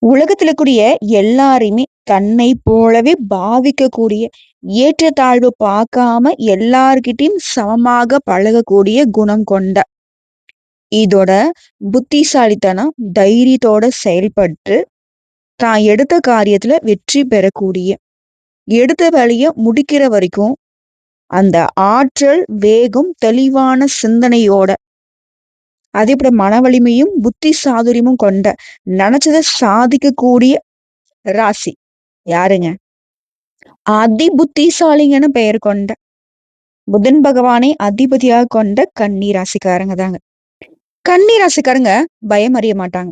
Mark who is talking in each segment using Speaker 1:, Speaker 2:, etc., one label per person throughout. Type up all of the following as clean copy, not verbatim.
Speaker 1: உலகத்துல கூடிய எல்லாரையுமே தன்னை போலவே பாவிக்கக்கூடிய ஏற்றத்தாழ்வு பார்க்காம எல்லார்கிட்டயும் சமமாக பழகக்கூடிய குணம் கொண்ட இதோட புத்திசாலித்தனம் தைரியத்தோட செயல்பட்டு தான் எடுத்த காரியத்துல வெற்றி பெறக்கூடிய எடுத்த வேலைய முடிக்கிற வரைக்கும் அந்த ஆற்றல் வேகம் தெளிவான சிந்தனையோட அதேபோல மன வலிமையும் புத்தி சாதுரியமும் கொண்ட நினைச்சதை சாதிக்கக்கூடிய ராசி யாருங்க? அதி புத்திசாலிங்கன்னு பெயர் கொண்ட புதன் பகவானை அதிபதியாக கொண்ட கன்னி ராசிக்காரங்க தாங்க. கன்னி ராசிக்காரங்க பயம் அறிய மாட்டாங்க.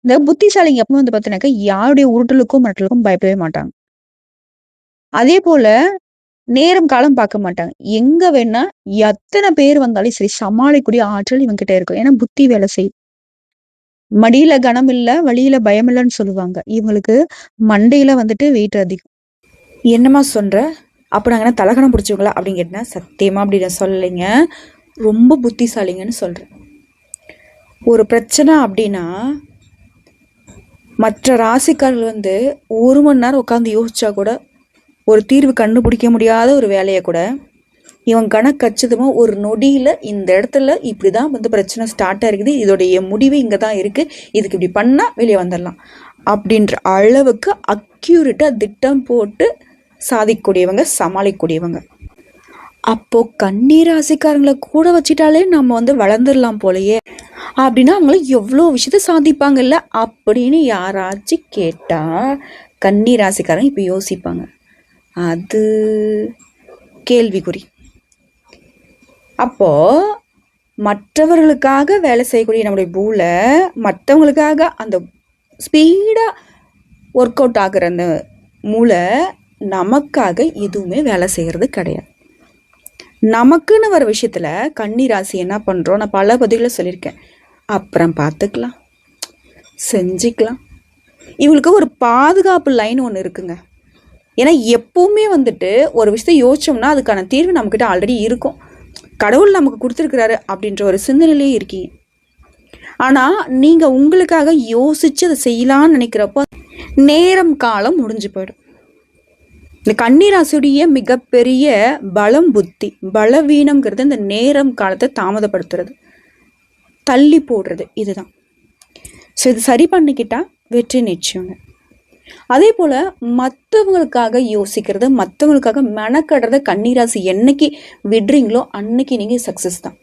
Speaker 1: இந்த புத்திசாலிங்க எப்பவும் வந்து பார்த்தீங்கன்னாக்கா யாருடைய உருட்டலுக்கும் மட்டலுக்கும் பயப்படவே மாட்டாங்க. அதே போல நேரம் காலம் பார்க்க மாட்டாங்க. எங்க வேணா எத்தனை பேர் வந்தாலும் சரி சமாளிக்கக்கூடிய ஆற்றல் இவங்க கிட்ட இருக்கும். ஏன்னா புத்தி வேலை செய்யும். மடியில கனம் இல்ல, வழியில பயம் இல்லைன்னு சொல்லுவாங்க. இவங்களுக்கு மண்டையில வந்துட்டு வெயிட் அதிகம். என்னம்மா சொல்ற? அப்ப நாங்க என்ன தலகணம் பிடிச்சவங்களா அப்படின்னு கேட்டேன். சத்தியமா அப்படி நான் சொல்லலைங்க. ரொம்ப புத்திசாலிங்கன்னு சொல்றேன். ஒரு பிரச்சனை அப்படின்னா மற்ற ராசிக்காரர்கள் வந்து 1 மணி நேரம் உட்காந்து யோசிச்சா கூட ஒரு தீர்வு கண்டுபிடிக்க முடியாத ஒரு வேலையை கூட இவன் கணக்கு கச்சிதமா ஒரு நொடியில இந்த இடத்துல இப்படிதான் வந்து பிரச்சனை ஸ்டார்ட் ஆயிருக்குது, இதோடைய முடிவு இங்க தான் இருக்கு, இதுக்கு இப்படி பண்ணா வெளியே வந்துடலாம் அப்படின்ற அளவுக்கு அக்யூரேட்டா திட்டம் போட்டு சாதிக்கக்கூடியவங்க, சமாளிக்கக்கூடியவங்க. அப்போ கன்னி ராசிக்காரங்களை கூட வச்சுட்டாலே நம்ம வந்து வளர்ந்துடலாம் போலயே அப்படின்னா அவங்கள எவ்வளோ விஷயத்த சாதிப்பாங்கல்ல அப்படின்னு யாராச்சும் கேட்டா கன்னி ராசிக்காரங்க இப்போ யோசிப்பாங்க. அது கேள்விக்குறி. அப்போ மற்றவர்களுக்காக வேலை செய்யக்கூடிய நம்முடைய மூளை மற்றவங்களுக்காக அந்த ஸ்பீடா ஒர்க் அவுட் ஆகுற அந்த மூளை நமக்காக எதுவுமே வேலை செய்யறது கிடையாது. நமக்குன்னு வர விஷயத்துல கன்னி ராசி என்ன பண்றோம், நான் பல பதிவுகளை சொல்லியிருக்கேன், அப்புறம் பார்த்துக்கலாம், செஞ்சுக்கலாம். இவங்களுக்கு ஒரு பாதுகாப்பு லைன் ஒன்று இருக்குங்க. ஏன்னா எப்பவுமே வந்துட்டு ஒரு விஷயத்தை யோசிச்சோம்னா அதுக்கான தீர்வு நம்மக்கிட்ட ஆல்ரெடி இருக்கும். கடவுள் நமக்கு கொடுத்துருக்கிறாரு அப்படின்ற ஒரு சிந்தனையிலேயே இருக்கீங்க. ஆனால் நீங்கள் உங்களுக்காக யோசிச்சு அதை செய்யலான்னு நினைக்கிறப்போ நேரம் காலம் முடிஞ்சு போயிடும். இந்த கன்னிராசியுடைய மிகப்பெரிய பலம் புத்தி, பலவீனம்ங்கிறது இந்த நேரம் காலத்தை தாமதப்படுத்துறது, தள்ளி போடுறது. இதுதான். ஸோ இது சரி பண்ணிக்கிட்டா வெற்றி நிச்சயங்க. அதே போல் மற்றவங்களுக்காக யோசிக்கிறது, மற்றவங்களுக்காக மெனக்கடுறத கன்னிராசி என்னைக்கு விடுறீங்களோ அன்னைக்கு நீங்கள் சக்ஸஸ் தான்.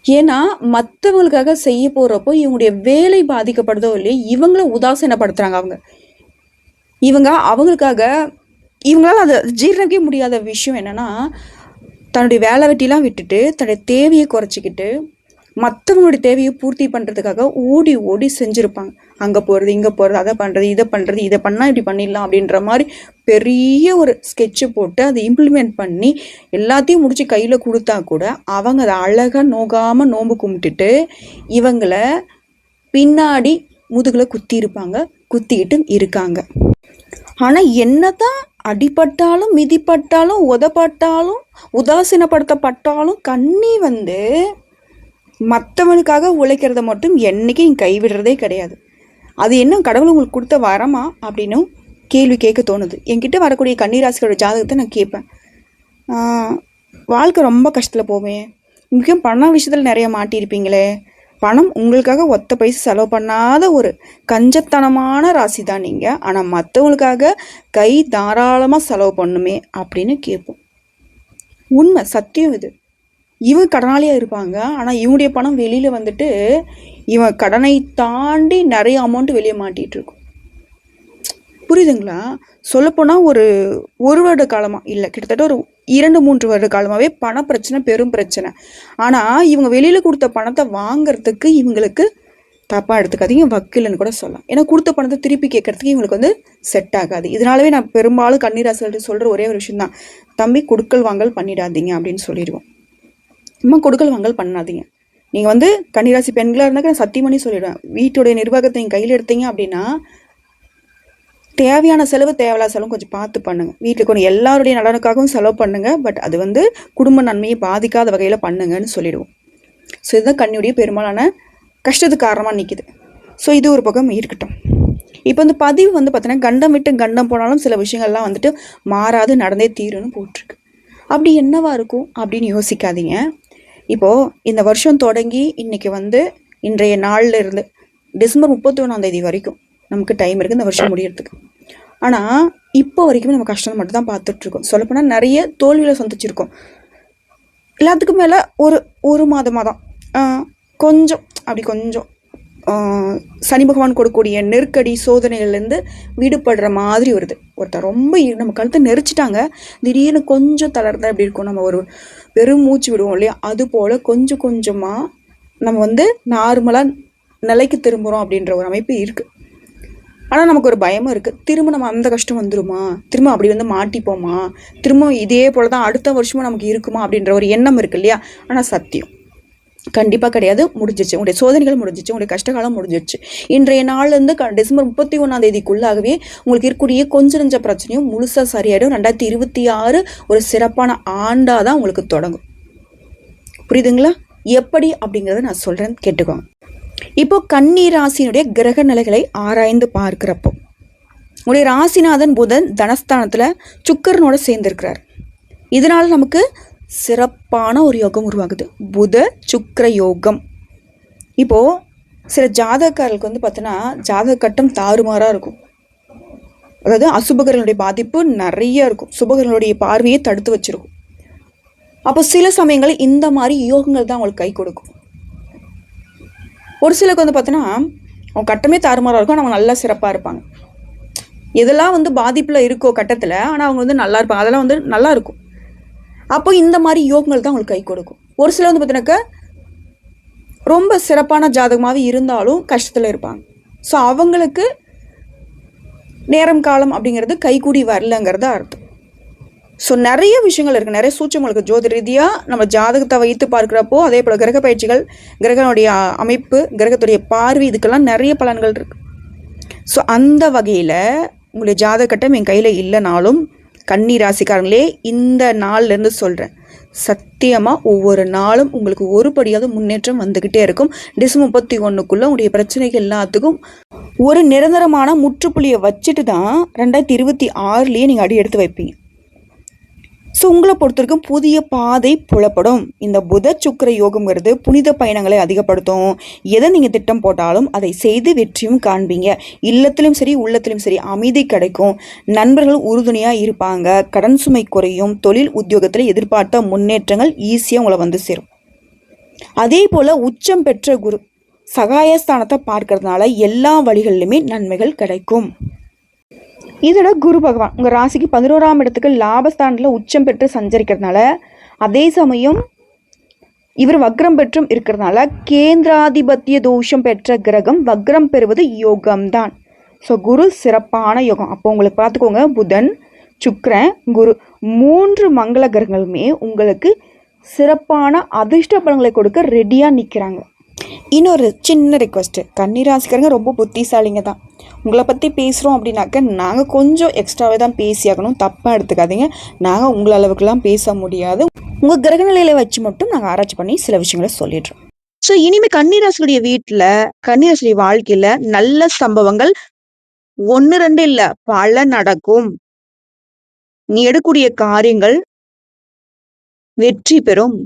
Speaker 1: ஏன்னா மற்றவங்களுக்காக செய்ய போகிறப்போ இவங்களுடைய வேலை பாதிக்கப்படுதோ இல்லையோ இவங்கள உதாசீனப்படுத்துகிறாங்க. அவங்களுக்காக இவங்களால அதை ஜீரணிக்க முடியாத விஷயம் என்னென்னா, தன்னுடைய வேலை வெட்டிலாம் விட்டுட்டு தன்னுடைய தேவையை குறைச்சிக்கிட்டு மற்றவங்களுடைய தேவையை பூர்த்தி பண்ணுறதுக்காக ஓடி ஓடி செஞ்சுருப்பாங்க. அங்கே போகிறது, இங்கே போகிறது, அதை பண்ணுறது, இதை பண்ணால் இப்படி பண்ணிடலாம் அப்படின்ற மாதிரி பெரிய ஒரு ஸ்கெட்சு போட்டு அதை இம்ப்ளிமெண்ட் பண்ணி எல்லாத்தையும் முடித்து கையில் கொடுத்தா கூட அவங்க அதை அழகாக நோகாமல் நோம்பு கும்பிட்டுட்டு இவங்களை பின்னாடி முதுகில் குத்திக்கிட்டு இருக்காங்க. ஆனால் என்னதான் அடிபட்டாலும் மிதிப்பட்டாலும் உதப்பட்டாலும் உதாசீனப்படுத்தப்பட்டாலும் கன்னி வந்து மற்றவனுக்காக உழைக்கிறத மட்டும் என்றைக்கும் கைவிடுறதே கிடையாது. அது என்ன கடவுள் உங்களுக்கு கொடுத்த வரமா அப்படின்னு கேள்வி கேட்க தோணுது. என்கிட்ட வரக்கூடிய கன்னிராசிகளோட ஜாதகத்தை நான் கேட்பேன். வாழ்க்கை ரொம்ப கஷ்டத்தில் போவேன், முக்கியம் பண விஷயத்தில் நிறைய மாட்டியிருப்பீங்களே, பணம் உங்களுக்காக ஒத்த பைசா செலவு பண்ணாத ஒரு கஞ்சத்தனமான ராசி தான் நீங்கள், ஆனால் மற்றவங்களுக்காக கை தாராளமாக செலவு பண்ணுமே அப்படின்னு கேட்போம். உண்மை, சத்தியம் இது. இவங்க கடனாளியாக இருப்பாங்க, ஆனால் இவங்களுடைய பணம் வெளியில் வந்துட்டு இவன் கடனை தாண்டி நிறைய அமௌண்ட் வெளியே மாட்டிகிட்டு இருக்கும். புரியுதுங்களா? சொல்லப்போனால் ஒரு வருட காலமாக இல்லை, கிட்டத்தட்ட ஒரு 2-3 வருட காலமாகவே பண பிரச்சனை பெரும் பிரச்சனை. ஆனால் இவங்க வெளியில் கொடுத்த பணத்தை வாங்கிறதுக்கு இவங்களுக்கு தப்பாக எடுத்துக்காதீங்க, வக்கீல்னு கூட சொல்லலாம். ஏன்னா கொடுத்த பணத்தை திருப்பி கேட்கறதுக்கு இவங்களுக்கு வந்து செட் ஆகாது. இதனாலவே நான் பெரும்பாலும் கன்னிராசிகள்கிட்ட சொல்கிற ஒரே ஒரு விஷயம் தான், தம்பி கொடுக்கல் வாங்கல் பண்ணிடாதீங்க அப்படின்னு சொல்லிடுவோம். சும்மா கொடுக்கல் வாங்கல் பண்ணாதீங்க. நீங்கள் வந்து கன்னிராசி பெண்களாக இருந்தாக்க நான் சத்தியமணி சொல்லிடுவேன், வீட்டுடைய நிர்வாகத்தை நீங்கள் கையில் எடுத்தீங்க அப்படின்னா தேவையான செலவு தேவையில்லாத செலவு கொஞ்சம் பார்த்து பண்ணுங்கள். வீட்டுக்கு கொஞ்சம் எல்லாருடைய நலனுக்காகவும் செலவு பண்ணுங்கள், பட் அது வந்து குடும்ப நன்மையை பாதிக்காத வகையில் பண்ணுங்கன்னு சொல்லிடுவோம். ஸோ இதுதான் கன்னியுடைய பெரும்பாலான கஷ்டத்துக்கு காரணமாக நிற்கிது. ஸோ இது ஒரு பக்கம் இருக்கட்டும்.
Speaker 2: இப்போ இந்த பதிவு வந்து பார்த்தீங்கன்னா கண்டம் விட்டு கண்டம் போனாலும் சில விஷயங்கள்லாம் வந்துட்டு மாறாது நடந்தே தீரும்னு போட்டிருக்கு. அப்படி என்னவா இருக்கும் அப்படின்னு யோசிக்காதீங்க. இப்போது இந்த வருஷம் தொடங்கி இன்னைக்கு வந்து இன்றைய நாளில் இருந்து டிசம்பர் 31 வரைக்கும் நமக்கு டைம் இருக்குது இந்த வருஷம் முடியறதுக்கு. ஆனால் இப்போ வரைக்கும் நம்ம கஷ்டம் மட்டும் தான் பார்த்துட்ருக்கோம். சொல்லப்போனால் நிறைய தோல்வியில் சந்திச்சிருக்கோம். எல்லாத்துக்கும் மேலே ஒரு மாதமாக தான் கொஞ்சம் சனி பகவான் கொடுக்கக்கூடிய நெருக்கடி சோதனைகள்லேருந்து விடுபடுற மாதிரி வருது. ஒருத்தர் ரொம்ப நம்ம கழுத்தை நெரிச்சிட்டாங்க, திடீர்னு கொஞ்சம் தளர்ந்தா எப்படி இருக்கும், நம்ம ஒரு பெரும் மூச்சு விடுவோம் இல்லையா, அது போல் கொஞ்சம் கொஞ்சமாக நம்ம வந்து நார்மலாக நிலைக்கு திரும்புகிறோம் அப்படின்ற ஒரு அமைப்பு இருக்குது. ஆனால் நமக்கு ஒரு பயமும் இருக்குது. திரும்ப நம்ம அந்த கஷ்டம் வந்துருமா, திரும்ப அப்படி வந்து மாட்டிப்போமா, திரும்ப இதே போல் தான் அடுத்த வருஷமும் நமக்கு இருக்குமா அப்படின்ற ஒரு எண்ணம் இருக்குது இல்லையா. ஆனால் சத்தியம் கண்டிப்பாக கிடையாது. முடிஞ்சிச்சு, உங்களுடைய சோதனைகள் முடிஞ்சிச்சு, உங்களுடைய கஷ்டகாலம் முடிஞ்சிச்சு. இன்றைய நாள்லேருந்து டிசம்பர் 31 உங்களுக்கு இருக்கக்கூடிய கொஞ்சம் நெஞ்ச பிரச்சனையும் முழுசாக சரியாயிடும். 2026 ஒரு சிறப்பான ஆண்டாக தான் உங்களுக்கு தொடங்கும். புரியுதுங்களா? எப்படி அப்படிங்கிறத நான் சொல்கிறேன், கேட்டுக்கோங்க. இப்போ கன்னி ராசியினுடைய கிரக நிலைகளை ஆராய்ந்து பார்க்கிறப்போ உங்களுடைய ராசிநாதன் புதன் தனஸ்தானத்தில் சுக்கரனோட சேர்ந்திருக்கிறார். இதனால் நமக்கு சிறப்பான ஒரு யோகம் உருவாகுது, புத சுக்கிர யோகம். இப்போது சில ஜாதகக்காரர்களுக்கு வந்து பார்த்தோன்னா ஜாதக கட்டம் தாறுமாறாக இருக்கும். அதாவது அசுபகர்களுடைய பாதிப்பு நிறைய இருக்கும், சுபகர்களுடைய பார்வையை தடுத்து வச்சிருக்கும். அப்போ சில சமயங்கள் இந்த மாதிரி யோகங்கள் தான் அவங்களுக்கு கை கொடுக்கும். ஒரு சிலருக்கு வந்து பார்த்தோன்னா அவங்க கட்டமே தாறுமாறாக இருக்கும், அவங்க நல்லா சிறப்பாக இருப்பாங்க. இதெல்லாம் வந்து பாதிப்பில் இருக்கோ கட்டத்தில், ஆனால் அவங்க வந்து நல்லா இருப்பாங்க, அதெல்லாம் வந்து நல்லா இருக்கும். அப்போ இந்த மாதிரி யோகங்கள் தான் அவங்களுக்கு கை கொடுக்கும். ஒரு சிலர் வந்து பார்த்தீங்கன்னாக்கா ரொம்ப சிறப்பான ஜாதகமாகவே இருந்தாலும் கஷ்டத்தில் இருப்பாங்க. ஸோ அவங்களுக்கு நேரம் காலம் அப்படிங்கிறது கைகூடி வரலங்கிறத அர்த்தம். ஸோ நிறைய விஷயங்கள் இருக்குது, நிறைய சூட்சங்களுக்கு ஜோதி ரீதியாக நம்ம ஜாதகத்தை வைத்து பார்க்குறப்போ, அதே போல் கிரக பயிற்சிகள், கிரகனுடைய அமைப்பு, கிரகத்துடைய பார்வை, இதுக்கெல்லாம் நிறைய பலன்கள் இருக்குது. ஸோ அந்த வகையில் உங்களுடைய ஜாதக கட்டம் என் கையில் இல்லைனாலும் கன்னி ராசிக்காரங்களே இந்த நாள்லேருந்து சொல்கிறேன், சத்தியமாக ஒவ்வொரு நாளும் உங்களுக்கு ஒரு படியாவது முன்னேற்றம் வந்துக்கிட்டே இருக்கும். டிசம்பர் 31 உங்களுடைய பிரச்சனைகள் எல்லாத்துக்கும் ஒரு நிரந்தரமான முற்றுப்புள்ளியை வச்சுட்டு தான் 2026 நீங்கள் அடி எடுத்து வைப்பீங்க. ஸோ உங்களை பொறுத்த வரைக்கும் புதிய பாதை புலப்படும். இந்த புத சுக்கிர யோகம்ங்கிறது புனித பயணங்களை அதிகப்படுத்தும். எதை நீங்கள் திட்டம் போட்டாலும் அதை செய்து வெற்றியும் காண்பீங்க. இல்லத்திலும் சரி உள்ளத்திலும் சரி அமைதி கிடைக்கும். நண்பர்கள் உறுதுணையாக இருப்பாங்க. கடன் சுமை குறையும். தொழில் உத்தியோகத்தில் எதிர்பார்த்த முன்னேற்றங்கள் ஈஸியாக உங்களை வந்து சேரும். அதே போல் உச்சம் பெற்ற குரு சகாயஸ்தானத்தை பார்க்கறதுனால எல்லா வழிகளிலுமே நன்மைகள் கிடைக்கும். இதோட குரு பகவான் உங்கள் ராசிக்கு 11ஆம் இடத்துக்கு லாபஸ்தானத்தில் உச்சம் பெற்று சஞ்சரிக்கிறதுனால, அதே சமயம் இவர் வக்ரம் பெற்றும் இருக்கிறதுனால கேந்திராதிபத்திய தோஷம் பெற்ற கிரகம் வக்ரம் பெறுவது யோகம்தான். ஸோ குரு சிறப்பான யோகம். அப்போ உங்களுக்கு பார்த்துக்கோங்க, புதன் சுக்கிரன் குரு 3 மங்கள கிரகங்களுமே உங்களுக்கு சிறப்பான அதிர்ஷ்ட பலன்களை கொடுக்க ரெடியாக நிற்கிறாங்க. இன்னொரு சின்ன ரெக்வஸ்ட்டு, கன்னிராசிக்காரங்க ரொம்ப புத்திசாலிங்க தான். உங்களை பற்றி பேசுகிறோம் அப்படின்னாக்க நாங்கள் கொஞ்சம் எக்ஸ்ட்ராவே தான் பேசியாகணும், தப்பாக எடுத்துக்காதீங்க. நாங்கள் உங்களை அளவுக்குலாம் பேச முடியாது. உங்கள் கிரகநிலையில வச்சு மட்டும் நாங்கள் ஆராய்ச்சி பண்ணி சில விஷயங்களை சொல்லிடுறோம். ஸோ இனிமேல் கன்னிராசியுடைய வீட்டில், கன்னிராசியுடைய வாழ்க்கையில் நல்ல சம்பவங்கள் 1 2 இல்லை, பல நடக்கும். நீ எடுக்கக்கூடிய காரியங்கள் வெற்றி பெறும்.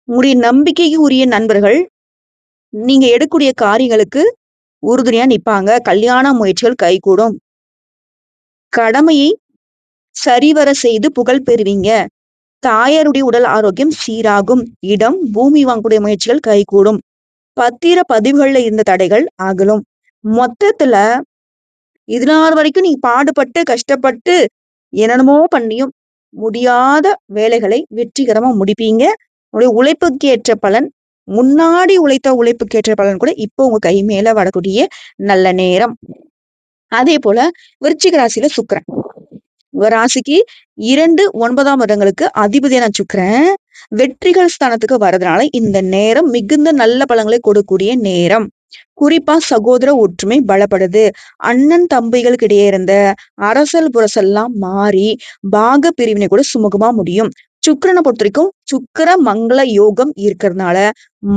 Speaker 2: உங்களுடைய நம்பிக்கைக்கு உரிய நண்பர்கள் நீங்க எடுக்கக்கூடிய காரியங்களுக்கு உறுதுணையா நிற்பாங்க. கல்யாண முயற்சிகள் கைகூடும். கடமையை சரிவர செய்து புகழ் பெறுவீங்க. தாயாருடைய உடல் ஆரோக்கியம் சீராகும். இடம் பூமி வாங்கக்கூடிய முயற்சிகள் கைகூடும். பத்திர பதிவுகள்ல இருந்த தடைகள் அகலும். மொத்தத்துல இதனால வரைக்கும் நீ பாடுபட்டு கஷ்டப்பட்டு என்னென்னமோ பண்ணியும் முடியாத வேலைகளை வெற்றிகரமா முடிப்பீங்க. உங்களுடைய உழைப்புக்கு ஏற்ற பலன், முன்னாடி உழைத்த உழைப்புக்கேற்ற பலன் கூட இப்போ உங்க கை மேல வரக்கூடிய நல்ல நேரம். அதே போல விருச்சிக ராசியில சுக்கிரன் உங்க ராசிக்கு 2 9ஆம் இடங்களுக்கு அதிபதியான சுக்கிரன் வெற்றிகள் ஸ்தானத்துக்கு வர்றதுனால இந்த நேரம் மிகுந்த நல்ல பலன்களை கொடுக்கக்கூடிய நேரம். குறிப்பா சகோதர ஒற்றுமை பலப்படுது. அண்ணன் தம்பிகளுக்கு இடையே இருந்த அரசல் புரசல்லாம் மாறி பாக பிரிவினை கூட சுமூகமா முடியும். சுக்கிரனை பொறுத்த வரைக்கும் சுக்கிர மங்கள யோகம் இருக்கிறதுனால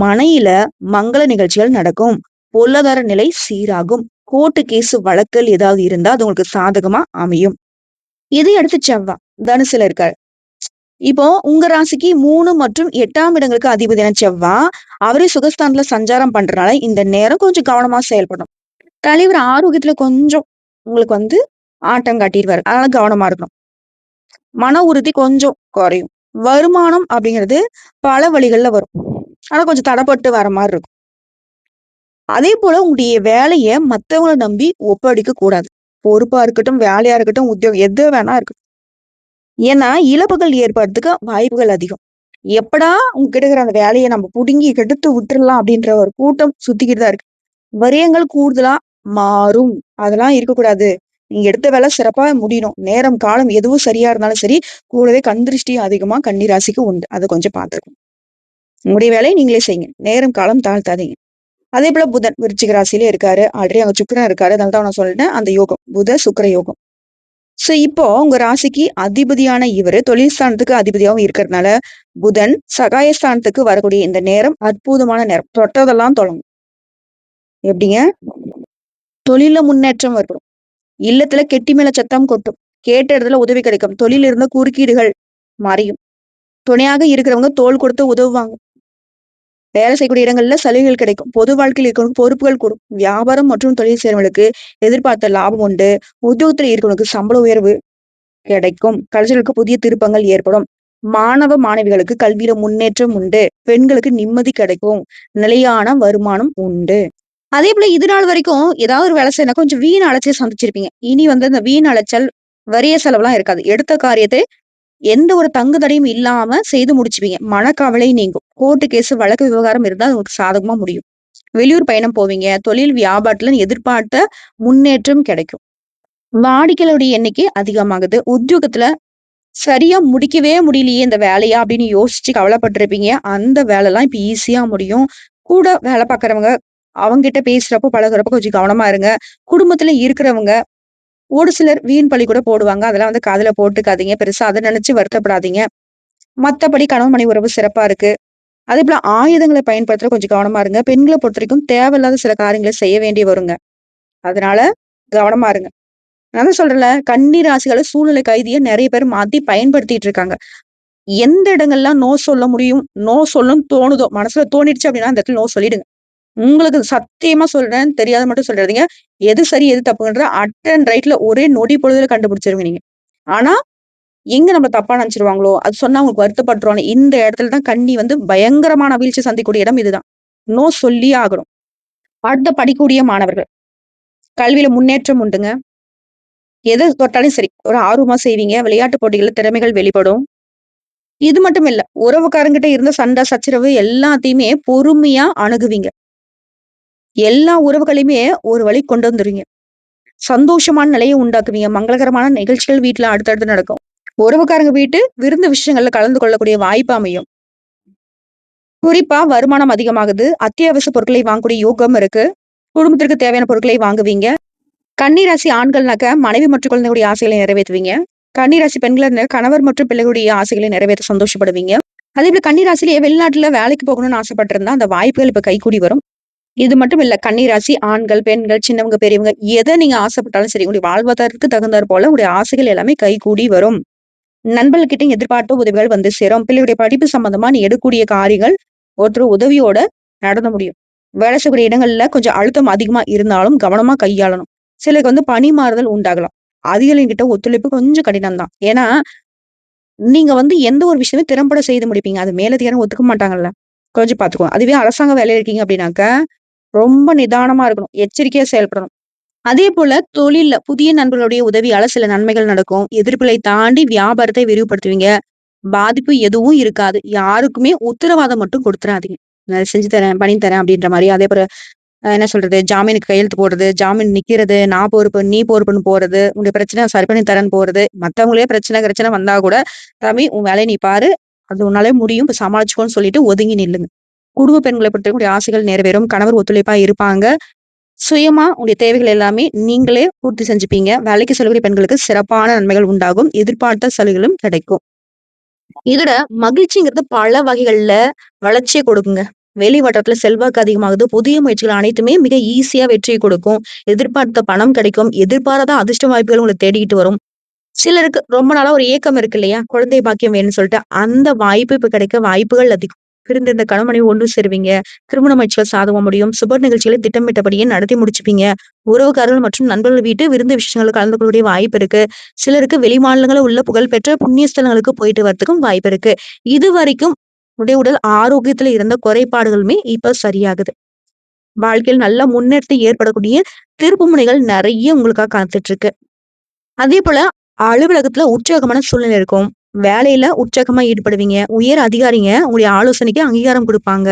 Speaker 2: மனையில மங்கள நிகழ்ச்சிகள் நடக்கும். பொருளாதார நிலை சீராகும்.
Speaker 1: கோர்ட்டு கேஸ் வழக்குகள் ஏதாவது இருந்தா அது உங்களுக்கு சாதகமா அமையும். இதை அடுத்து செவ்வாய் தனுசுல இருக்காரு. இப்போ உங்க ராசிக்கு 3 மற்றும் 8ஆம் இடங்களுக்கு அதிபதியான செவ்வாய் அவரே சுகஸ்தானத்துல சஞ்சாரம் பண்றதுனால இந்த நேரம் கொஞ்சம் கவனமா செயல்படணும். தலைவர் ஆரோக்கியத்துல கொஞ்சம் உங்களுக்கு ஆட்டம் காட்டிடுவாரு. அதனால கவனமா இருக்கணும். மன உறுதி கொஞ்சம் குறையும். வருமானம் அப்படிங்கிறது பல வழிகள்ல வரும். ஆனா கொஞ்சம் தடப்பட்டு வர மாதிரி இருக்கும். அதே போல உங்களுடைய வேலைய மத்தவங்கள நம்பி ஒப்படைக்க கூடாது. பொறுப்பா இருக்கட்டும், வேலையா இருக்கட்டும், உத்தியோகம் எது வேணா இருக்கட்டும். ஏன்னா இழப்புகள் ஏற்படுறதுக்கு வாய்ப்புகள் அதிகம். எப்படா உங்ககிட்ட இருக்கிற அந்த வேலையை நம்ம புடுங்கி கெடுத்து விட்டுறலாம் அப்படின்ற ஒரு கூட்டம் சுத்திக்கிட்டு தான் இருக்கு. விரயங்கள் கூடுதலா மாறும். அதெல்லாம் இருக்கக்கூடாது. நீங்க எடுத்த வேலை சிறப்பா முடியணும். நேரம், காலம் எதுவும் சரியா இருந்தாலும் சரி, கூடவே கண் திருஷ்டியும் அதிகமா கன்னி ராசிக்கு உண்டு. அதை கொஞ்சம் பார்த்துக்கணும். உங்களுடைய வேலையை நீங்களே செய்யுங்க. நேரம், காலம் தாழ்த்தாதீங்க. அதே போல புதன் விருச்சிக ராசியிலே இருக்காரு. ஆல்ரெடி அங்க சுக்கிரன் இருக்காரு. அதனால தான் நான் சொல்லிட்டேன் அந்த யோகம். புத சுக்கிர யோகம். சோ இப்போ உங்க ராசிக்கு அதிபதியான இவரு தொழில் ஸ்தானத்துக்கு அதிபதியாகவும் இருக்கிறதுனால புதன் சகாயஸ்தானத்துக்கு வரக்கூடிய இந்த நேரம் அற்புதமான நேரம். தொட்டதெல்லாம் தொடங்கும். எப்படிங்க? தொழில முன்னேற்றம் வரும். இல்லத்துல கெட்டி மேல சத்தம் கொட்டும். கேட்ட இடத்துல உதவி கிடைக்கும். தொழில இருந்த குறுக்கீடுகள் மறையும். துணையாக இருக்கிறவங்க தோள் கொடுத்து உதவுவாங்க. வேலை செய்யக்கூடிய இடங்கள்ல சலுகைகள் கிடைக்கும். பொது வாழ்க்கையில் இருக்கிறவங்க பொறுப்புகள் கூடும். வியாபாரம் மற்றும் தொழில் செய்றவங்களுக்கு எதிர்பார்த்த லாபம் உண்டு. உத்தியோகத்தில் இருக்கிறவங்களுக்கு சம்பள உயர்வு கிடைக்கும். கலைஞர்களுக்கு புதிய திருப்பங்கள் ஏற்படும். மாணவ மாணவிகளுக்கு கல்வியில முன்னேற்றம் உண்டு. பெண்களுக்கு நிம்மதி கிடைக்கும். நிலையான வருமானம் உண்டு. அதே போல இது நாள் வரைக்கும் ஏதாவது ஒரு வேலை செய்யணும் கொஞ்சம் வீண் அலைச்சல் சந்திச்சிருப்பீங்க. இனி இந்த வீண் அலைச்சல் வரிய செலவுலாம் இருக்காது. எடுத்த காரியத்தை எந்த ஒரு தங்கு தடையும் இல்லாம செய்து முடிச்சுப்பீங்க. மனக்கவலை நீங்கும். கோர்ட்டு கேஸ் வழக்கு விவகாரம் இருந்தா அது உங்களுக்கு சாதகமா முடியும். வெளியூர் பயணம் போவீங்க. தொழில் வியாபாரத்துல எதிர்பார்த்த முன்னேற்றம் கிடைக்கும். வாடிக்கையாளருடைய எண்ணிக்கை அதிகமாகுது. உத்தியோகத்துல சரியா முடிக்கவே முடியலையே இந்த வேலையா அப்படின்னு யோசிச்சு கவலைப்பட்டிருப்பீங்க. அந்த வேலைலாம் இப்ப ஈஸியா முடியும். கூட வேலை பார்க்கறவங்க அவங்ககிட்ட பேசுறப்போ பழகுறப்போ கொஞ்சம் கவனமா இருங்க. குடும்பத்துல இருக்கிறவங்க ஒரு சிலர் வீண் பழி கூட போடுவாங்க. அதெல்லாம் காதுல போட்டுக்காதீங்க. பெருசா அதை நினைச்சு வருத்தப்படாதீங்க. மத்தபடி கணவன் மனைவி உறவு சிறப்பா இருக்கு. அதே போல ஆயுதங்களை பயன்படுத்த கொஞ்சம் கவனமா இருங்க. பெண்களை பொறுத்த வரைக்கும் தேவையில்லாத சில காரியங்களை செய்ய வேண்டி வருங்க. அதனால கவனமா இருங்க. நான் தான் சொல்றேன்ல, கன்னி ராசிகளை சூழ்நிலை கைதிய நிறைய பேர் மாத்தி பயன்படுத்திட்டு இருக்காங்க. எந்த இடங்கள்லாம் நோ சொல்ல முடியும், நோ சொல்லணும்னு தோணுதோ, மனசுல தோணிடுச்சு அப்படின்னா அந்த இடத்துல நோ சொல்லிடுங்க. உங்களுக்கு சத்தியமா சொல்றேன், தெரியாத மட்டும் சொல்றாதீங்க. எது சரி, எது தப்புன்ற அட் அண்ட் ரைட்ல ஒரே நொடி பொழுதுல கண்டுபிடிச்சிருவீங்க நீங்க. ஆனா, எங்க நம்ம தப்பா நினைச்சிருவாங்களோ, அது சொன்னா அவங்களுக்கு வருத்தப்பட்டுருவாங்க. இந்த இடத்துல தான் கன்னி பயங்கரமான வீழ்ச்சி சந்திக்கக்கூடிய இடம் இதுதான். நோ சொல்லியே ஆகணும். அடுத்த படிக்கக்கூடிய மாணவர்கள். கல்வியில முன்னேற்றம் உண்டுங்க. எது தொட்டாலும் சரி, ஒரு ஆர்வமா செய்வீங்க. விளையாட்டு போட்டிகள்ல திறமைகள் வெளிப்படும். இது மட்டும் இல்ல, உறவுக்காரங்கிட்ட இருந்த சண்டை, சச்சரவு எல்லாத்தையுமே பொறுமையா அணுகுவீங்க. எல்லா உறவுகளையுமே ஒரு வழி கொண்டு வந்துருவீங்க. சந்தோஷமான நிலையை உண்டாக்குவீங்க. மங்களகரமான நிகழ்ச்சிகள் வீட்ல அடுத்தடுத்து நடக்கும். உறவுக்காரங்க வீட்டு விருந்து விஷயங்கள்ல கலந்து கொள்ளக்கூடிய வாய்ப்பு அமையும். குறிப்பா வருமானம் அதிகமாகுது. அத்தியாவசிய பொருட்களை வாங்கக்கூடிய யோகம் இருக்கு. குடும்பத்திற்கு தேவையான பொருட்களை வாங்குவீங்க. கன்னிராசி ஆண்கள்னாக்க மனைவி மற்றும் குழந்தைகளுடைய ஆசைகளை நிறைவேற்றுவீங்க. கன்னிராசி பெண்களா இருந்தா கணவர் மற்றும் பிள்ளைகளுடைய ஆசைகளை நிறைவேற்ற சந்தோஷப்படுவீங்க. அதே போல கன்னிராசிலேயே வெளிநாட்டுல வேலைக்கு போகணும்னு ஆசைப்பட்டிருந்தா அந்த வாய்ப்புகள் இப்ப கைகூடி வரும். இது மட்டும் இல்ல, கன்னிராசி ஆண்கள், பெண்கள், சின்னவங்க, பெரியவங்க எதை நீங்க ஆசைப்பட்டாலும் சரி, உங்களுடைய வாழ்வாதாரத்துக்கு தகுந்தாற் போல உங்களுடைய ஆசைகள் எல்லாமே கைகூடி வரும். நண்பர்கள்கிட்ட எதிர்பார்த்த உதவிகள் வந்து சேரும். பிள்ளையுடைய படிப்பு சம்பந்தமா நீ எடுக்கக்கூடிய காரியங்கள் ஒருத்தர் உதவியோட நடந்து முடியும். வேலை செய்யக்கூடிய இடங்கள்ல கொஞ்சம் அழுத்தம் அதிகமா இருந்தாலும் கவனமா கையாளணும். சிலருக்கு பணி மாறுதல் உண்டாகலாம். அதிகாரிகிட்ட ஒத்துழைப்பு கொஞ்சம் கடினம் தான். ஏன்னா நீங்க எந்த ஒரு விஷயமே திறம்பட செய்து முடிப்பீங்க. அது மேலதிகாரம் ஒத்துக்க மாட்டாங்கல்ல. கொஞ்சம் பாத்துக்கோங்க. அதுவே அரசாங்க வேலையில இருக்கீங்க அப்படின்னாக்க ரொம்ப நிதானமா இருக்கணும். எச்சரிக்கையா செயல்படணும். அதே போல தொழில்ல புதிய நண்பர்களுடைய உதவியால சில நன்மைகள் நடக்கும். எதிர்ப்புகளை தாண்டி வியாபாரத்தை விரிவுபடுத்துவீங்க. பாதிப்பு எதுவும் இருக்காது. யாருக்குமே உத்தரவாதம் மட்டும் குடுத்துறாதீங்க. நான் செஞ்சு தரேன், பண்ணி தரேன் அப்படின்ற மாரி. அதே போல என்ன சொல்றது? ஜாமீனுக்கு கையெழுத்து போடுறது, ஜாமீன் நிக்கிறது, நான் பொறுப்பு, நீ பொறுப்புன்னு போறது, உன்னுடைய பிரச்சனை சரி பண்ணி தரேன்னு போறது, மத்தவங்களே பிரச்சனை வந்தா கூட, "தம்பி உன் வேலைய நீ பாரு. அது உன்னாலே முடியும். இப்ப சமாளிச்சுக்கோன்னு" சொல்லிட்டு ஒதுங்கி நில்லுங்க. குடும்ப பெண்களை பொறுத்தவரைக்கும் உங்களுடைய ஆசைகள் நிறைவேறும். கணவர் ஒத்துழைப்பா இருப்பாங்க. சுயமா உங்களுடைய தேவைகள் எல்லாமே நீங்களே பூர்த்தி செஞ்சுப்பீங்க. வேலைக்கு செல்லக்கூடிய பெண்களுக்கு சிறப்பான நன்மைகள் உண்டாகும். எதிர்பார்த்த சலுகைகளும் கிடைக்கும். இதோட மகிழ்ச்சிங்கிறது பல வகைகள்ல வளர்ச்சிய கொடுக்குங்க. வெளி வட்டாரத்துல செல்வாக்கு அதிகமாகுது. புதிய முயற்சிகள் அனைத்துமே மிக ஈஸியா வெற்றி கொடுக்கும். எதிர்பார்த்த பணம் கிடைக்கும். எதிர்பாராத அதிர்ஷ்ட வாய்ப்புகள் உங்கள தேடிக்கிட்டு வரும். சிலருக்கு ரொம்ப நாளா ஒரு ஏக்கம் இருக்கு இல்லையா? குழந்தை பாக்கியம் வேணும்னு சொல்லிட்டு. அந்த வாய்ப்பு இப்ப கிடைக்க வாய்ப்புகள் அதிகம். பிரிந்திருந்த கணவன் மனைவி ஒன்று சேருவீங்க. திருமண முயற்சிகள் சாதகமா முடியும். சுப நிகழ்ச்சிகளை திட்டமிட்டபடியே நடத்தி முடிச்சுப்பீங்க. உறவுக்காரர்கள் மற்றும் நண்பர்கள் வீட்டு விருந்து விசேஷங்கள்ல கலந்து கொள்ளக்கூடிய வாய்ப்பு இருக்கு. சிலருக்கு வெளிமாநிலங்கள்ல உள்ள புகழ்பெற்ற புண்ணிய ஸ்தலங்களுக்கு போயிட்டு வரதுக்கும் வாய்ப்பு இருக்கு. இதுவரைக்கும் உடைய உடல் ஆரோக்கியத்துல இருந்த குறைபாடுகளுமே இப்ப சரியாகுது. வாழ்க்கையில் நல்ல முன்னேற்றத்தை ஏற்படக்கூடிய திருப்புமுனைகள் நெறைய உங்களுக்காக காத்துட்டு இருக்கு. அதேபோல அலுவலகத்துல உற்சாகமான சூழ்நிலை இருக்கும். வேலையில உற்சாகமா ஈடுபடுவீங்க. உயர் அதிகாரிங்க உங்களுடைய ஆலோசனைக்கு அங்கீகாரம் குடுப்பாங்க.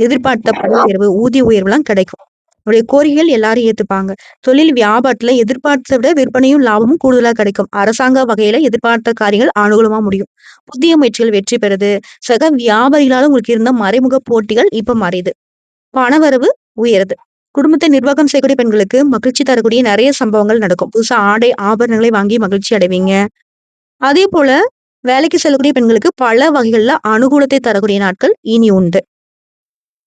Speaker 1: எதிர்பார்த்த பணி உயர்வு, ஊதிய உயர்வுலாம் கிடைக்கும். உங்களுடைய கோரிக்கைகள் எல்லாரும் ஏத்துப்பாங்க. தொழில் வியாபாரத்துல எதிர்பார்த்தத விட விற்பனையும், லாபமும் கூடுதலா கிடைக்கும். அரசாங்க வகையில எதிர்பார்த்த காரியங்கள் அனுகூலமா முடியும். புதிய முயற்சிகள் வெற்றி பெறுது. சக வியாபாரிகளால உங்களுக்கு இருந்த மறைமுக போட்டிகள் இப்ப மறையுது. பணவரவு உயருது. குடும்பத்தை நிர்வாகம் செய்யக்கூடிய பெண்களுக்கு மகிழ்ச்சி தரக்கூடிய நெறைய சம்பவங்கள் நடக்கும். புதுசா ஆடை, ஆபரணங்களை வாங்கி மகிழ்ச்சி அடைவீங்க. அதேபோல வேலைக்கு செல்லக்கூடிய பெண்களுக்கு பல வகைகள்ல அனுகூலத்தை தரக்கூடிய நாட்கள் இனி உண்டு.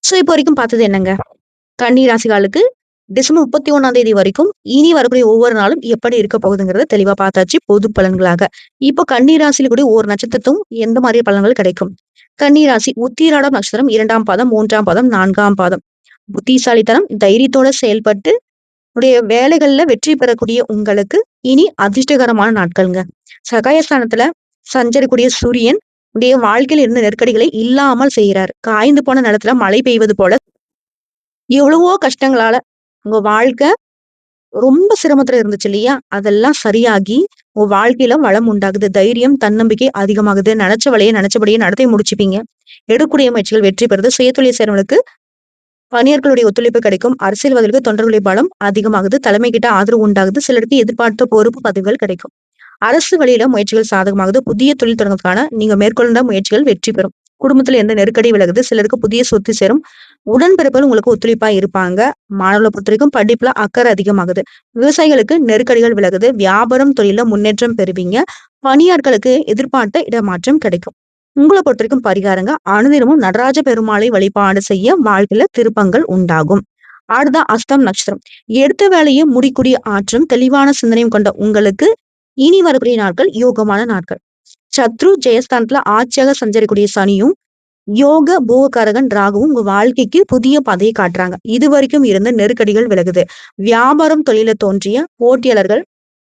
Speaker 1: இப்போ வரைக்கும் பார்த்தது என்னங்க? கன்னி ராசிக்காரர்களுக்கு டிசம்பர் 31ஆம் தேதி வரைக்கும் இனி வரக்கூடிய ஒவ்வொரு நாளும் எப்படி இருக்க போகுதுங்கிறத தெளிவா பார்த்தாச்சு பொது பலன்களாக. இப்போ கன்னி ராசியில கூடிய ஒவ்வொரு நட்சத்திரத்தும் எந்த மாரி பலன்கள் கிடைக்கும்? கன்னி ராசி உத்திராடம் நட்சத்திரம் 2ஆம் பாதம், 3ஆம் பாதம், 4ஆம் பாதம். புத்திசாலித்தனம், தைரியத்தோட செயல்பட்டு உடைய வேலைகள்ல வெற்றி பெறக்கூடிய உங்களுக்கு இனி அதிர்ஷ்டகரமான நாட்கள்ங்க. சகாயஸ்தானத்துல சஞ்சரிக்கூடிய சூரியன் உடைய வாழ்க்கையில் இருந்த நெருக்கடிகளை இல்லாமல் செய்கிறார். காய்ந்து போன நிலத்துல மழை பெய்வது போல எவ்வளவோ கஷ்டங்களால உங்க வாழ்க்கை ரொம்ப சிரமத்துல இருந்துச்சு இல்லையா? அதெல்லாம் சரியாகி உங்க வாழ்க்கையில வளம் உண்டாகுது. தைரியம், தன்னம்பிக்கை அதிகமாகுது. நினைச்ச வேலைய நினைச்சபடியே நடத்தி முடிச்சுப்பீங்க. எடுக்கக்கூடிய முயற்சிகள் வெற்றி பெறுது. சுயதொழில் செய்றவங்களுக்கு பணியாட்களுடைய ஒத்துழைப்பு கிடைக்கும். அரசியல்வாதிகளுக்கு தொண்டர்களுடைய பலம் அதிகமாகுது. தலைமை கிட்ட ஆதரவு உண்டாகுது. சிலருக்கு எதிர்பார்த்த பொறுப்பு பதவிகள் கிடைக்கும். அரசு வழியில முயற்சிகள் சாதகமாகுது. புதிய தொழில் தொடங்குவதற்கான நீங்க மேற்கொண்ட முயற்சிகள் வெற்றி பெறும். குடும்பத்துல எந்த நெருக்கடி விலகுது. சிலருக்கு புதிய சொத்து சேரும். உடன்பிறப்புகள் உங்களுக்கு ஒத்துழைப்பா இருப்பாங்க. மாணவர்களை பொறுத்தவரைக்கும் படிப்புல அக்கறை அதிகமாகுது. விவசாயிகளுக்கு நெருக்கடிகள் விலகுது. வியாபாரம், தொழில்ல முன்னேற்றம் பெறுவீங்க. பணியாட்களுக்கு எதிர்பார்த்த இடமாற்றம் கிடைக்கும். உங்கள பொறுத்தவரைக்கும் பரிகாரங்க, அனுதினமும் நடராஜ பெருமாளை வழிபாடு செய்ய வாழ்க்கையில திருப்பங்கள் உண்டாகும். அடுத்ததா அஸ்தம் நட்சத்திரம். எடுத்த வேலையை முடிக்கூடிய ஆற்றும், தெளிவான சிந்தனையும் கொண்ட உங்களுக்கு இனி வரக்கூடிய நாட்கள் யோகமான நாட்கள். சத்ரு ஜெயஸ்தானத்துல ஆட்சியாக சஞ்சரிக்கூடிய சனியும், யோக போகக்காரகன் ராகுவும் உங்க வாழ்க்கைக்கு புதிய பாதையை காட்டுறாங்க. இதுவரைக்கும் இருந்த நெருக்கடிகள் விலகுது. வியாபாரம், தொழில தோன்றிய போட்டியாளர்கள்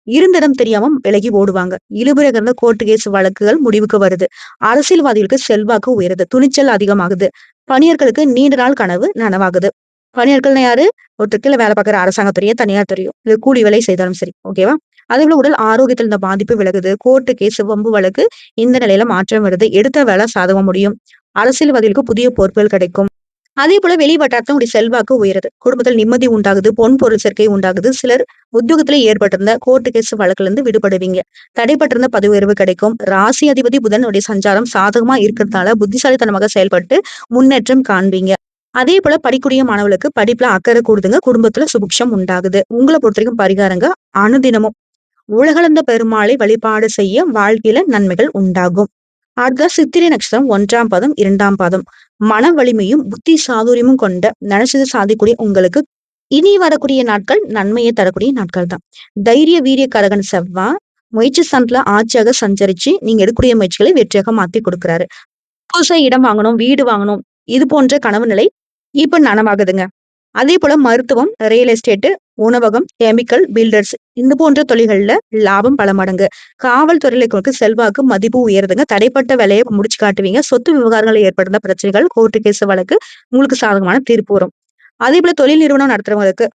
Speaker 1: இருந்த இடம் தெரியாம விலகி ஓடுவாங்க. இழுபறி கிடந்த கோர்ட்டு கேஸ் வழக்குகள் முடிவுக்கு வருது. அரசியல்வாதிகளுக்கு செல்வாக்கு உயருது. துணிச்சல் அதிகமாகுது. பணியர்களுக்கு நீண்ட நாள் கனவு நனவாகுது. பணியாட்கள்னா யாரு? ஒருத்தர் கீழ வேலை பார்க்குற அரசாங்கத் துறையோ, தனியார் துறையோ, இல்ல கூலி வேலை செய்தாலும் சரி. ஓகேவா? அதேபோல உடல் ஆரோக்கியத்தில் இந்த பாதிப்பு விலகுது. கோர்ட்டு கேஸ், வம்பு வழக்கு இந்த நிலையில மாற்றம் வருது. எடுத்த வேலை சாதகமா முடியும். அரசியல்வாதிகளுக்கு புதிய பொறுப்புகள் கிடைக்கும். அதேபோல வெளி வட்டாரத்துல உங்களுடைய செல்வாக்கு உயருது. குடும்பத்தில் நிம்மதி உண்டாகுது. பொன் பொருள் சேர்க்கை உண்டாகுது. சிலர் உத்தியோகத்துல ஏற்பட்டிருந்த கோர்ட்டு கேஸ் வழக்குல இருந்து விடுபடுவீங்க. தடைப்பட்டிருந்த பதவி உயர்வு கிடைக்கும். ராசி அதிபதி புதனுடைய சஞ்சாரம் சாதகமா இருக்கிறதுனால புத்திசாலித்தனமாக செயல்பட்டு முன்னேற்றம் காண்பீங்க. அதே போல படிக்கூடிய மாணவர்களுக்கு படிப்புல அக்கறை கூடுதுங்க. குடும்பத்துல சுபிக்ஷம் உண்டாகுது. உங்களை பொறுத்த வரைக்கும் பரிகாரங்க, அனுதினமும் உலகளந்த பெருமாளை வழிபாடு செய்ய வாழ்க்கையில நன்மைகள் உண்டாகும். அடுத்த சித்திரை நட்சத்திரம் 1ஆம் பாதம், 2ஆம் பாதம். மன வலிமையும் புத்தி சாதுரியமும் கொண்ட நினைச்சது சாதிக்கூடிய உங்களுக்கு இனி வரக்கூடிய நாட்கள் நன்மையை தரக்கூடிய நாட்கள் தான். தைரிய வீரிய கரகன் செவ்வா முயற்சி ஸ்தானத்துல ஆட்சியாக சஞ்சரிச்சு நீங்க எடுக்கக்கூடிய முயற்சிகளை வெற்றியாக மாத்தி கொடுக்கிறாரு. புதுசா இடம் வாங்கணும், வீடு வாங்கணும், இது போன்ற கனவு நிலை இப்ப நனவாகுதுங்க. அதே போல மருத்துவம், ரியல் எஸ்டேட், உணவகம், கெமிக்கல், பில்டர்ஸ் இந்த போன்ற தொழில்கள்ல லாபம் பல மடங்கு. காவல்துறையில செல்வாக்கு மதிப்பு உயருதுங்க. தடைப்பட்ட வேலையை முடிச்சு காட்டுவீங்க. சொத்து விவகாரங்கள் ஏற்படுத்த பிரச்சனைகள், கோர்ட்டு கேஸ் வழக்கு உங்களுக்கு சாதகமான தீர்ப்பு வரும். அதே போல தொழில் நிறுவனம் நடத்துறவங்களுக்கு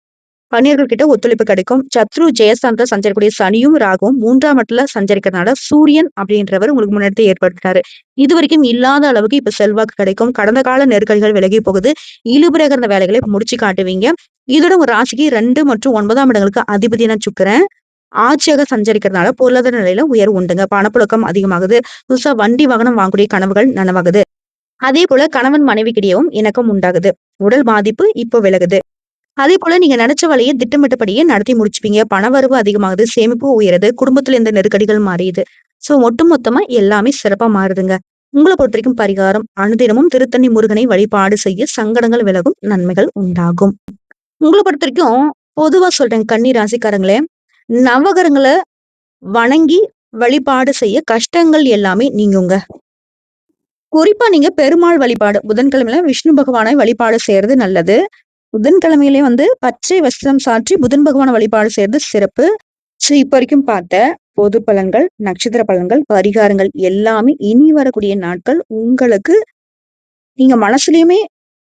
Speaker 1: பணியர்கள் கிட்ட ஒத்துழைப்பு கிடைக்கும். சத்ரு ஜெயஸ்தானத்துல சஞ்சரிக்கூடிய சனியும் ராகுவும் 3ஆம் இடத்துல சஞ்சரிக்கிறதுனால சூரியன் அப்படின்றவர் உங்களுக்கு முன்னேற்றத்தை ஏற்படுத்தினாரு. இதுவரைக்கும் இல்லாத அளவுக்கு இப்ப செல்வாக்கு கிடைக்கும். கடந்த கால நெருக்கடிகள் விலகி போகுது. இழுபறியாக இருந்த வேலைகளை இப்ப முடிச்சு காட்டுவீங்க. இதோட உங்க ராசிக்கு 2 மற்றும் 9ஆம் இடங்களுக்கு அதிபதியான சுக்கிரன் ஆட்சியாக சஞ்சரிக்கிறதுனால பொருளாதார நிலையில உயர்வு உண்டுங்க. பணப்புழக்கம் அதிகமாகுது. புதுசா வண்டி வாகனம் வாங்கக்கூடிய கனவுகள் நனவாகுது. அதே போல கணவன் மனைவிக்கிடையவும் இணக்கம் உண்டாகுது. உடல் பாதிப்பு இப்போ விலகுது. அதே போல நீங்க நினைச்ச வேலையை திட்டமிட்டபடியே நடத்தி முடிச்சுப்பீங்க. பணவரவு அதிகமாகுது. சேமிப்பு உயருது. குடும்பத்துல இருந்த நெருக்கடிகள் மாறியுது. சோ ஒட்டுமொத்தமா எல்லாமே சிறப்பா மாறுதுங்க. உங்களை பொறுத்த வரைக்கும் பரிகாரம் அனுதினமும் திருத்தணி முருகனை வழிபாடு செய்ய சங்கடங்கள் விலகும், நன்மைகள் உண்டாகும். உங்கள பொறுத்தவரைக்கும் பொதுவா சொல்றேன் கன்னி ராசிக்காரங்களே, நவகிரகங்கள வணங்கி வழிபாடு செய்ய கஷ்டங்கள் எல்லாமே நீங்குங்க. குறிப்பா நீங்க பெருமாள் வழிபாடு, புதன்கிழமையில விஷ்ணு பகவானை வழிபாடு செய்யறது நல்லது. புதன்கிழமையிலே பச்சை வஸ்திரம் சாற்றி புதன் பகவான வழிபாடு செய்யறது சிறப்பு. இப்ப வரைக்கும் பார்த்த பொது பலன்கள், நட்சத்திர பலன்கள், பரிகாரங்கள் எல்லாமே இனி வரக்கூடிய நாட்கள் உங்களுக்கு நீங்க மனசுலயுமே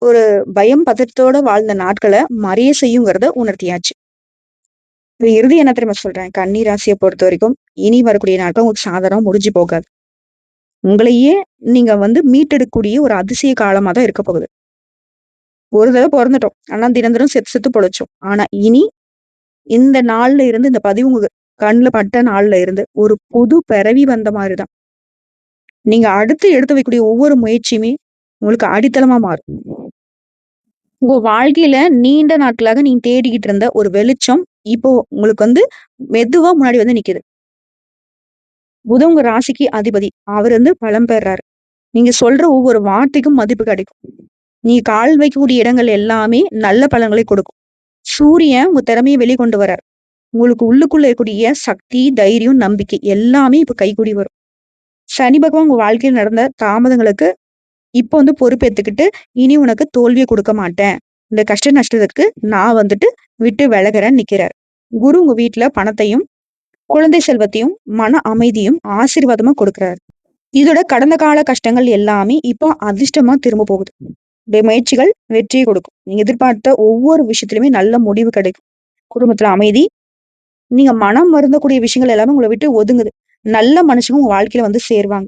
Speaker 1: ஒரு பயம் பதற்றத்தோட வாழ்ந்த நாட்களை மறைய செய்யுங்கிறத உணர்த்தியாச்சு. இப்ப இறுதி என்ன தெரியுமா சொல்றேன், கன்னி ராசியை பொறுத்த வரைக்கும் இனி வரக்கூடிய நாட்கள் உங்களுக்கு சாதாரணம் முடிஞ்சு போகாது. உங்களையே நீங்க மீட்டெடுக்கக்கூடிய ஒரு அதிசய காலமா தான் இருக்க போகுது. ஒரு தடவை பிறந்துட்டோம், ஆனா தினம் தினம் செத்து செத்து பொழைச்சோம். ஆனா இனி இந்த நாள்ல இருந்து, இந்த பதிவு உங்க கண்ணுல பட்ட நாள்ல இருந்து ஒரு புது பிறவி வந்த மாதிரிதான். நீங்க அடுத்து எடுத்து வைக்கக்கூடிய ஒவ்வொரு முயற்சியுமே உங்களுக்கு அடித்தளமா மாறும். உங்க வாழ்க்கையில நீண்ட நாட்களாக நீங்க தேடிக்கிட்டு இருந்த ஒரு வெளிச்சம் இப்போ உங்களுக்கு மெதுவா முன்னாடி நிக்குது. புதன் உங்க ராசிக்கு அதிபதி. அவர் பலம் பெறாரு. நீங்க சொல்ற ஒவ்வொரு வார்த்தைக்கும் மதிப்பு கிடைக்கும். நீங்க கால் வைக்கக்கூடிய இடங்கள் எல்லாமே நல்ல பலன்களை கொடுக்கும். சூரியன் உங்க திறமையை வெளிக்கொண்டு வர்றார். உங்களுக்கு உள்ளுக்குள்ள இருக்கக்கூடிய சக்தி, தைரியம், நம்பிக்கை எல்லாமே இப்ப கைகூடி வரும். சனி பகவான் உங்க வாழ்க்கையில் நடந்த தாமதங்களுக்கு இப்போ பொறுப்பேத்துக்கிட்டு, இனி உனக்கு தோல்வியை கொடுக்க மாட்டேன், இந்த கஷ்ட நஷ்டத்துக்கு நான் விட்டு விலகுறேன்னு நிக்கிறார். குரு உங்க வீட்டுல பணத்தையும் குழந்தை செல்வத்தையும் மன அமைதியும் ஆசீர்வாதமா கொடுக்கிறாரு. இதோட கடந்த கால கஷ்டங்கள் எல்லாமே இப்போ அதிர்ஷ்டமா திரும்ப போகுது. உடைய முயற்சிகள் வெற்றியை கொடுக்கும். நீங்க எதிர்பார்த்த ஒவ்வொரு விஷயத்திலுமே நல்ல முடிவு கிடைக்கும். குடும்பத்துல அமைதி, நீங்க மனம் வருந்தக்கூடிய விஷயங்கள் எல்லாமே உங்களை விட்டு ஒதுங்குது. நல்ல மனுஷங்க உங்க வாழ்க்கையில சேருவாங்க.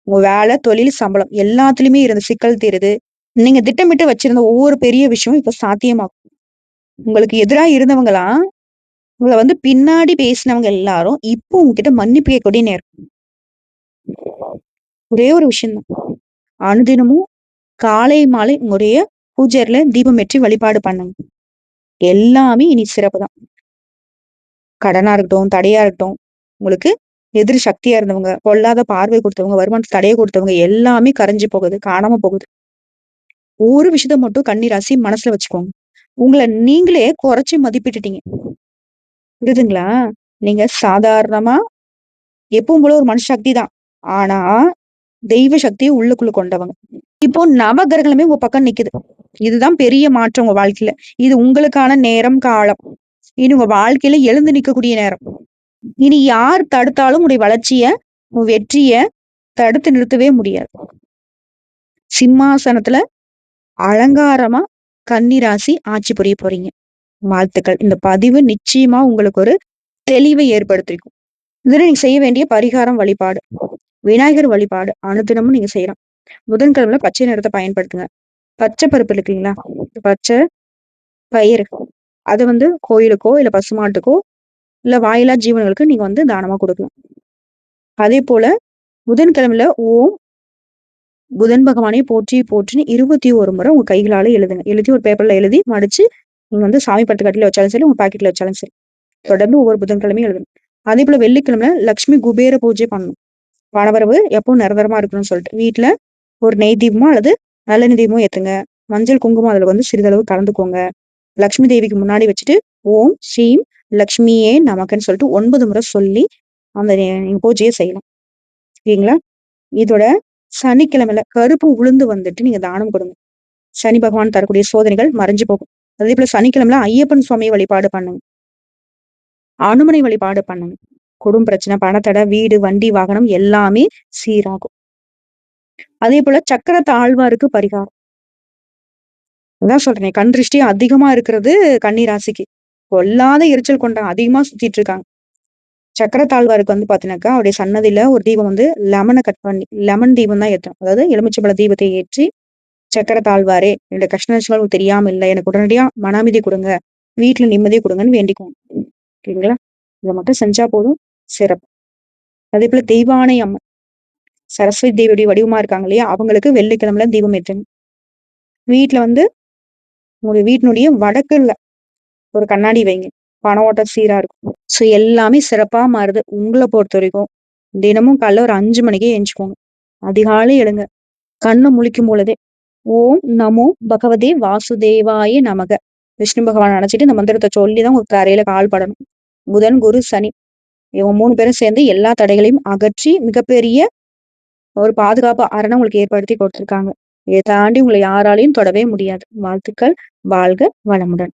Speaker 1: உங்க வேலை, தொழில், சம்பளம் எல்லாத்துலயுமே இருந்த சிக்கல் தீருது. நீங்க திட்டமிட்டு வச்சிருந்த ஒவ்வொரு பெரிய விஷயமும் இப்ப சாத்தியமாகும். உங்களுக்கு எதிரா இருந்தவங்களா உங்களை பின்னாடி பேசினவங்க எல்லாரும் இப்போ உங்ககிட்ட மன்னிப்பு கேட்கக்கூடிய நேரம். ஒரே ஒரு விஷயம் தான், அனுதினமும் காலை மாலை உங்களுடைய பூஜைல தீபம் ஏற்றி வழிபாடு பண்ணுங்க. எல்லாமே இனி சிறப்பு தான். கடனா இருக்கட்டும், தடையா இருக்கட்டும், உங்களுக்கு எதிர் சக்தியா இருந்தவங்க, பொல்லாத பார்வை கொடுத்தவங்க, வருமானத்தை தடையை கொடுத்தவங்க எல்லாமே கரைஞ்சு போகுது, காணாம போகுது. ஒரு விஷயத்த மட்டும் கன்னி ராசி மனசுல வச்சுக்கோங்க, உங்களை நீங்களே குறைச்சி மதிப்பிட்டுட்டீங்க. புரியுதுங்களா? நீங்க சாதாரணமா எப்பவும் போல ஒரு மனுஷ சக்தி தான். ஆனா தெய்வ சக்தியை உள்ளுக்குள்ள கொண்டவங்க. இப்போ நவகிரகங்களுமே உங்க பக்கம் நிக்குது. இதுதான் பெரிய மாற்றம் உங்க வாழ்க்கையில. இது உங்களுக்கான நேரம், காலம். இனி உங்க வாழ்க்கையில எழுந்து நிக்கக்கூடிய நேரம். இனி யார் தடுத்தாலும் உடைய வளர்ச்சிய, உன் வெற்றிய தடுத்து நிறுத்தவே முடியாது. சிம்மாசனத்துல அலங்காரமா கன்னி ராசி ஆட்சி புரிய போறீங்க. வாழ்த்துக்கள். இந்த பதிவு நிச்சயமா உங்களுக்கு ஒரு தெளிவை ஏற்படுத்திருக்கும். இதுல நீங்க செய்ய வேண்டிய பரிகாரம் வழிபாடு, விநாயகர் வழிபாடு அனுதினமும் நீங்க செய்யலாம். புதன்கிழமையில பச்சை நிறத்தை பயன்படுத்துங்க. பச்சை பருப்பு இருக்கு இல்லைங்களா, பச்சை பயிறு, அதை கோயிலுக்கோ இல்ல பசுமாட்டுக்கோ இல்ல வாயிலா ஜீவன்களுக்கு நீங்க தானமா கொடுக்கலாம். அதே போல புதன்கிழமையில ஓம் புதன் பகவானை போற்றி போற்றின்னு 21 முறை உங்க கைகளால எழுதுங்க. எழுதி ஒரு பேப்பர்ல எழுதி மடிச்சு நீங்க சாமி பட்டு கட்டில வச்சாலும் சரி, உங்க பாக்கெட்ல வச்சாலும் சரி, தொடர்ந்து ஒவ்வொரு புதன்கிழமையும் எழுதணும். அதே போல வெள்ளிக்கிழமை லட்சுமி குபேர பூஜை பண்ணணும். பணவரவு எப்பவும் நிரந்தரமா இருக்கணும்னு சொல்லிட்டு வீட்டுல ஒரு நெய் தீபமோ அல்லது நல்லெண்ணெய் தீபமோ ஏத்துங்க. மஞ்சள் குங்குமம் அதுல சிறிதளவு கலந்துக்கோங்க. லட்சுமி தேவிக்கு முன்னாடி வச்சுட்டு ஓம் ஸ்ரீம் லக்ஷ்மியே நமக்குன்னு சொல்லிட்டு 9 முறை சொல்லி அந்த நீங்க பூஜையை செய்யலாம். சரிங்களா? இதோட சனிக்கிழமையில கருப்பு உளுந்து நீங்க தானம் கொடுங்க. சனி பகவான் தரக்கூடிய சோதனைகள் மறைஞ்சு போகும். அதே போல சனிக்கிழமையில ஐயப்பன் சுவாமியை வழிபாடு பண்ணுங்க. அனுமனை வழிபாடு பண்ணுங்க. குடும்ப பிரச்சனை, பணத்தடை, வீடு, வண்டி, வாகனம் எல்லாமே சீராகும். அதே போல சக்கர தாழ்வாருக்கு பரிகாரம். அதான் சொல்றேன், கண் திருஷ்டி அதிகமா இருக்கிறது கன்னி ராசிக்கு. கொல்லாத எரிச்சல் கொண்ட அதிகமா சுத்திட்டு இருக்காங்க. சக்கர தாழ்வாருக்கு பாத்தீங்கன்னாக்கா அவருடைய சன்னதியில ஒரு தீபம் லெமனை கட் பண்ணி லெமன் தீபம் தான் ஏற்றும். அதாவது எலுமிச்சம்பழ தீபத்தை ஏற்றி, சக்கர தாழ்வாரே என்னோட கஷ்ட நஷ்டங்கள் தெரியாம இல்லை, எனக்கு உடனடியா மன அமைதி கொடுங்க, வீட்டுல நிம்மதியை கொடுங்கன்னு வேண்டிக்குவோம். ஓகேங்களா? இதை மட்டும் செஞ்சா போதும், சிறப்பு. அதே போல தெய்வானை அம்மன் சரஸ்வதி தேவியுடைய வடிவமா இருக்காங்க இல்லையா, அவங்களுக்கு வெள்ளிக்கிழமையில தீபம் ஏற்றுங்க. வீட்டுல உங்களுடைய வீட்டினுடைய வடக்குல ஒரு கண்ணாடி வைங்க. பண ஓட்டம் சீரா இருக்கும். சோ எல்லாமே சிறப்பா மாறுது. உங்களை பொறுத்த வரைக்கும் தினமும் காலைல ஒரு 5 மணிக்கே எழுந்துச்சுக்கோங்க. அதிகாலை எழுங்க. கண்ணை முழிக்கும் பொழுதே ஓம் நமோ பகவதே வாசுதேவாய நமக. விஷ்ணு பகவான் நினைச்சிட்டு இந்த மந்திரத்தை சொல்லிதான் உங்க தரையில கால் படணும். புதன், குரு, சனி இவங்க 3 பேரும் சேர்ந்து எல்லா தடைகளையும் அகற்றி மிகப்பெரிய ஒரு பாதுகாப்பு அரணை உங்களுக்கு ஏற்படுத்தி கொடுத்திருக்காங்க. இதை தாண்டி உங்களை யாராலையும் தொடவே முடியாது. வாழ்த்துக்கள். வாழ்க வளமுடன்.